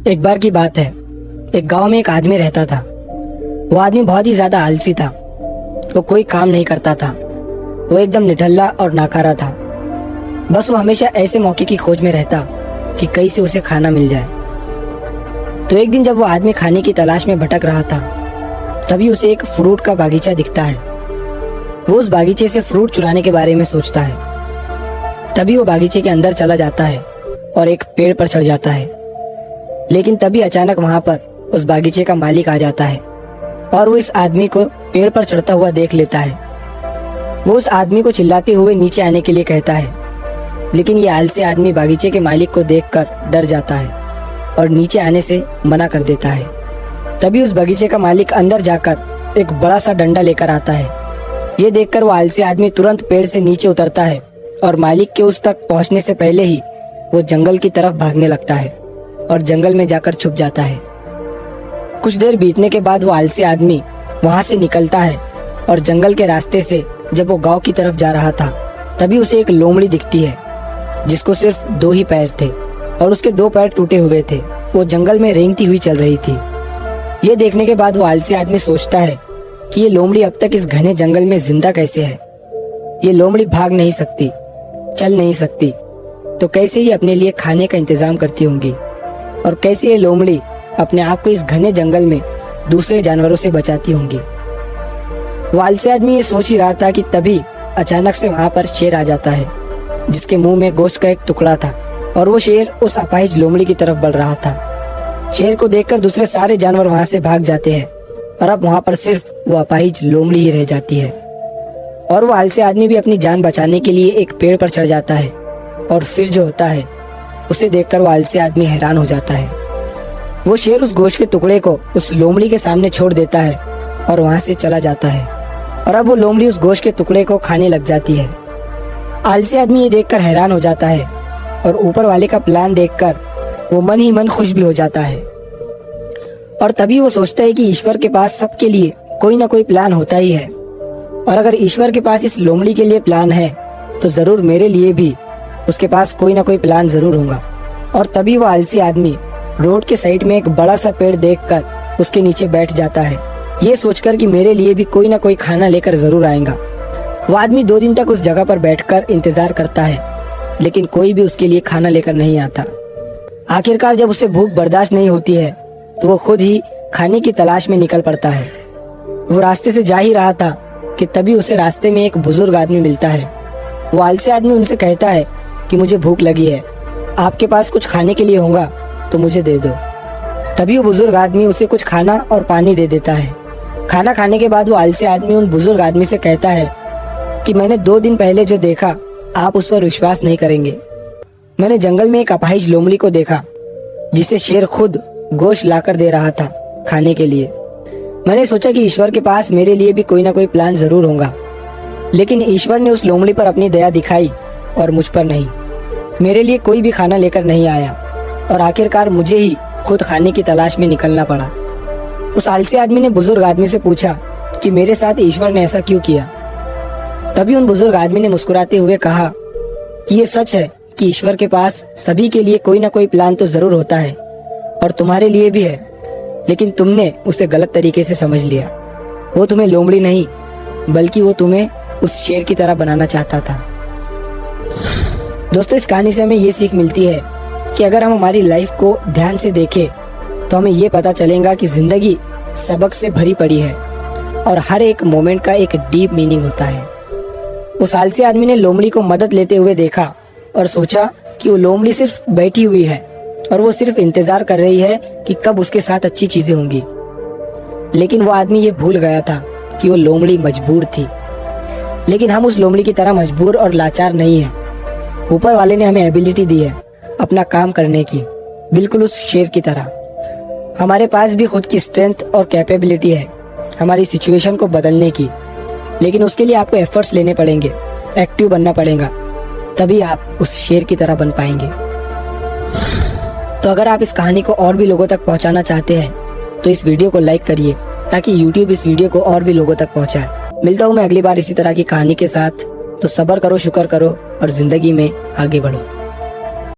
एक बार की बात है, एक गांव में एक आदमी रहता था। वो आदमी बहुत ही ज्यादा आलसी था। वो कोई काम नहीं करता था। वो एकदम निठल्ला और नाकारा था। बस वो हमेशा ऐसे मौके की खोज में रहता कि कहीं से उसे खाना मिल जाए। तो एक दिन जब वो आदमी खाने की तलाश में भटक रहा था, तभी उसे एक फ्रूट का बागीचा दिखता है। वो उस बागीचे से फ्रूट चुराने के बारे में सोचता है। तभी वो बागीचे के अंदर चला जाता है और एक पेड़ पर चढ़ जाता है। लेकिन तभी अचानक वहां पर उस बागीचे का मालिक आ जाता है और वो इस आदमी को पेड़ पर चढ़ता हुआ देख लेता है। वो उस आदमी को चिल्लाते हुए नीचे आने के लिए कहता है, लेकिन ये आलसी आदमी बागीचे के मालिक को देखकर डर जाता है और नीचे आने से मना कर देता है। तभी उस बागीचे का मालिक अंदर जाकर एक बड़ा सा डंडा लेकर आता है। ये देखकर वो आलसी आदमी तुरंत पेड़ से नीचे उतरता है और मालिक के उस तक पहुंचने से पहले ही वो जंगल की तरफ भागने लगता है और जंगल में जाकर छुप जाता है। कुछ देर बीतने के बाद वो आलसी आदमी वहां से निकलता है और जंगल के रास्ते से जब वो गांव की तरफ जा रहा था, तभी उसे एक लोमड़ी दिखती है जिसको सिर्फ 2 ही पैर थे और उसके 2 पैर टूटे हुए थे। वो जंगल में रेंगती हुई चल रही थी। ये देखने के बाद वो आलसी आदमी सोचता है कि ये लोमड़ी अब तक इस घने जंगल में जिंदा कैसे है। ये लोमड़ी भाग नहीं सकती, चल नहीं सकती, तो कैसे ही अपने लिए खाने का इंतजाम करती होंगी और कैसे ये लोमड़ी अपने आप को इस घने जंगल में दूसरे जानवरों से बचाती होंगी। वो आलसी आदमी ये सोच ही रहा था कि तभी अचानक से वहां पर शेर आ जाता है जिसके मुंह में गोश्त का एक टुकड़ा था और वो शेर उस अपाहिज लोमड़ी की तरफ बढ़ रहा था। शेर को देखकर दूसरे सारे जानवर वहां से भाग जाते हैं और अब वहां पर सिर्फ वो अपाहिज लोमड़ी ही रह जाती है। और वो आलसी आदमी भी अपनी जान बचाने के लिए एक पेड़ पर चढ़ जाता है और फिर जो होता है उसे देखकर वो आलसी आदमी हैरान हो जाता है। वो शेर उस गोश्त के टुकड़े को उस लोमड़ी के सामने छोड़ देता है और वहां से चला जाता है और अब वो लोमड़ी उस गोश्त के टुकड़े को खाने लग जाती है। आलसी आदमी ये देखकर हैरान हो जाता है और ऊपर वाले का प्लान देखकर वो मन ही मन खुश भी हो जाता है। और तभी वो सोचता है कि ईश्वर के पास सबके लिए कोई ना कोई प्लान होता ही है और अगर ईश्वर के पास इस लोमड़ी के लिए प्लान है तो जरूर मेरे लिए भी उसके पास कोई ना कोई प्लान जरूर होगा। और तभी वो आलसी आदमी रोड के साइड में एक बड़ा सा पेड़ देखकर उसके नीचे बैठ जाता है, ये सोचकर कि मेरे लिए भी कोई ना कोई खाना लेकर जरूर आएगा। वो आदमी 2 दिन तक उस जगह पर बैठकर इंतजार करता है, लेकिन कोई भी उसके लिए खाना लेकर नहीं आता। आखिरकार जब उसे भूख बर्दाश्त नहीं होती है तो वो खुद ही खाने की तलाश में निकल पड़ता है। वो रास्ते से जा ही रहा था कि तभी उसे रास्ते में एक बुजुर्ग आदमी मिलता है। वो आलसी आदमी उनसे कहता है कि मुझे भूख लगी है, आपके पास कुछ खाने के लिए होगा तो मुझे दे दो। तभी वो बुजुर्ग आदमी उसे कुछ खाना और पानी दे देता है। खाना खाने के बाद वो आलसी आदमी उन बुजुर्ग आदमी से कहता है कि मैंने 2 दिन पहले जो देखा आप उस पर विश्वास नहीं करेंगे। मैंने जंगल में एक अपाहिज लोमड़ी को देखा जिसे शेर खुद गोश्त लाकर दे रहा था खाने के लिए। मैंने सोचा कि ईश्वर के पास मेरे लिए भी कोई ना कोई प्लान जरूर होगा, लेकिन ईश्वर ने उस लोमड़ी पर अपनी दया दिखाई और मुझ पर नहीं। मेरे लिए कोई भी खाना लेकर नहीं आया और आखिरकार मुझे ही खुद खाने की तलाश में निकलना पड़ा। उस आलसी आदमी ने बुजुर्ग आदमी से पूछा कि मेरे साथ ईश्वर ने ऐसा क्यों किया। तभी उन बुजुर्ग आदमी ने मुस्कुराते हुए कहा कि ये सच है कि ईश्वर के पास सभी के लिए कोई ना कोई प्लान तो जरूर होता है और तुम्हारे लिए भी है, लेकिन तुमने उसे गलत तरीके से समझ लिया। वो तुम्हें लोमड़ी नहीं बल्कि वो तुम्हें उस शेर की तरह बनाना चाहता था। दोस्तों, इस कहानी से हमें ये सीख मिलती है कि अगर हम हमारी लाइफ को ध्यान से देखें तो हमें ये पता चलेगा कि जिंदगी सबक से भरी पड़ी है और हर एक मोमेंट का एक डीप मीनिंग होता है। उस आलसी आदमी ने लोमड़ी को मदद लेते हुए देखा और सोचा कि वो लोमड़ी सिर्फ बैठी हुई है और वो सिर्फ इंतजार कर रही है कि कब उसके साथ अच्छी चीजें होंगी। लेकिन वो आदमी ये भूल गया था कि वो लोमड़ी मजबूर थी। लेकिन हम उस लोमड़ी की तरह मजबूर और लाचार नहीं है। ऊपर वाले ने हमें एबिलिटी दी है अपना काम करने की, बिल्कुल उस शेर की तरह। हमारे पास भी खुद की स्ट्रेंथ और कैपेबिलिटी है हमारी सिचुएशन को बदलने की, लेकिन उसके लिए आपको एफर्ट्स लेने पड़ेंगे, एक्टिव बनना पड़ेगा, तभी आप उस शेर की तरह बन पाएंगे। तो अगर आप इस कहानी को और भी लोगों तक पहुंचाना चाहते हैं तो इस वीडियो को लाइक करिए ताकि YouTube इस वीडियो को और भी लोगों तक पहुंचाए। मिलता हूँ मैं अगली बार इसी तरह की कहानी के साथ। तो सब्र करो, शुक्र करो और जिंदगी में आगे बढ़ो।